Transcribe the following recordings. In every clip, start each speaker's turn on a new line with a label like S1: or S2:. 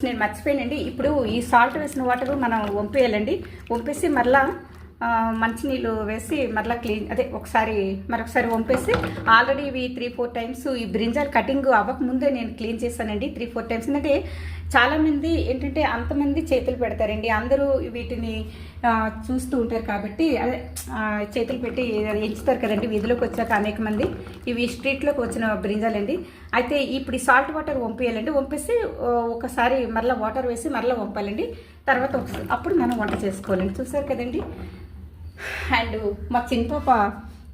S1: నేను మర్చిపోయానండి. ఇప్పుడు ఈ సాల్ట్ వేసిన వాటర్ మనం వంపేయాలండి. వంపేసి మరలా మంచినీళ్ళు వేసి మరలా మరొకసారి వంపేసి ఆల్రెడీ ఇవి 3-4 టైమ్స్ ఈ బ్రింజాల్ కటింగ్ అవ్వకముందే నేను క్లీన్ చేశానండి. 3-4 టైమ్స్. ఎందుకంటే చాలామంది ఏంటంటే అంతమంది చేతులు పెడతారండి. అందరూ వీటిని చూస్తూ ఉంటారు కాబట్టి అదే చేతులు పెట్టి ఎంచుతారు కదండి వీధిలోకి వచ్చాక అనేక మంది. ఇవి స్ట్రీట్లోకి వచ్చిన బ్రింజాలండి. అయితే ఇప్పుడు ఈ సాల్ట్ వాటర్ వంపేయాలండి. వంపేసి ఒకసారి మరలా వాటర్ వేసి మరలా వంపాలండి. తర్వాత అప్పుడు మనం వంట చేసుకోవాలండి. చూసారు కదండి. అండ్ మా చిన్నపాప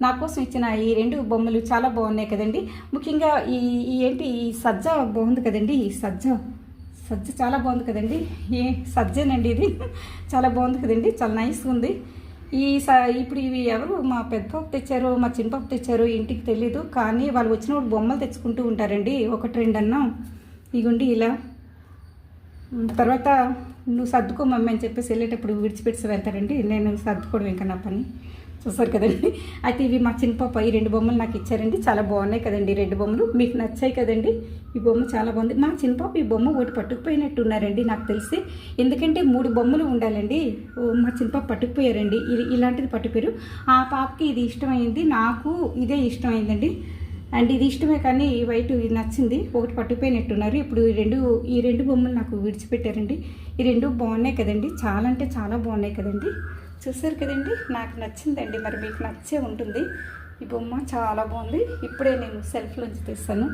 S1: నా కోసం ఇచ్చిన ఈ 2 బొమ్మలు చాలా బాగున్నాయి కదండి. ముఖ్యంగా ఈ సజ్జ బాగుంది కదండి. ఈ సజ్జ చాలా బాగుంది కదండి. సజ్జేనండి ఇది. చాలా బాగుంది కదండి. చాలా నైస్గా ఉంది. ఇప్పుడు ఇవి ఎవరు మా పెద్ద పాప తెచ్చారో మా చిన్న పాప తెచ్చారో ఇంటికి తెలీదు. కానీ వాళ్ళు వచ్చినప్పుడు బొమ్మలు తెచ్చుకుంటూ ఉంటారండి. 1-2 అన్నా ఇగుండి ఇలా. తర్వాత నువ్వు సర్దుకో మమ్మీ అని చెప్పేసి వెళ్ళేటప్పుడు విడిచిపెట్టి వెళ్తారండి. నేను సర్దుకోవడం ఇంకా నా పని. చూసారు కదండి. అయితే ఇవి మా చిన్న పాప ఈ 2 బొమ్మలు నాకు ఇచ్చారండి. చాలా బాగున్నాయి కదండి 2 బొమ్మలు. మీకు నచ్చాయి కదండి. ఈ బొమ్మ చాలా బాగుంది. మా చిన్న పాప ఈ బొమ్మ ఒకటి పట్టుకుపోయినట్టు ఉన్నారండి నాకు తెలిసి. ఎందుకంటే 3 బొమ్మలు ఉండాలండి. మా చిన్న పాప పట్టుకుపోయారండి. ఇలాంటిది పట్టుకుపోయారు. ఆ పాపకి ఇది ఇష్టమైంది, నాకు ఇదే ఇష్టమైందండి. అండ్ ఇది ఇష్టమే కానీ ఈ వైట్ ఇది నచ్చింది. ఒకటి పట్టుకుపోయినట్టున్నారు. ఇప్పుడు ఈ రెండు బొమ్మలు నాకు విడిచిపెట్టారండి. ఈ 2 బాగున్నాయి కదండి. చాలా అంటే చాలా బాగున్నాయి కదండి. చూసారు కదండి. నాకు నచ్చిందండి. మరి మీకు నచ్చే ఉంటుంది. ఈ బొమ్మ చాలా బాగుంది. ఇప్పుడే నేను సెల్ఫ్లోంచి తీస్తాను.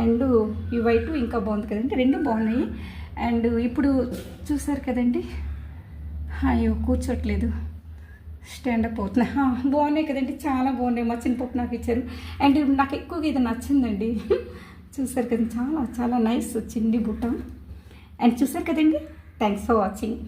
S1: అండ్ ఈ వైట్ ఇంకా బాగుంది కదండి. 2 బాగున్నాయి. అండ్ ఇప్పుడు చూసారు కదండి. అయ్యో కూర్చోట్లేదు, స్టాండప్ అవుతున్నాయి. బాగున్నాయి కదండి. చాలా బాగున్నాయి. మా చిన్నపప్పు నాకు ఇచ్చారు. అండ్ నాకు ఎక్కువగా ఇది నచ్చిందండి. చూసారు కదండి. చాలా చాలా నైస్ చిన్ని బుట్ట. అండ్ చూసారు కదండి. Thanks for watching.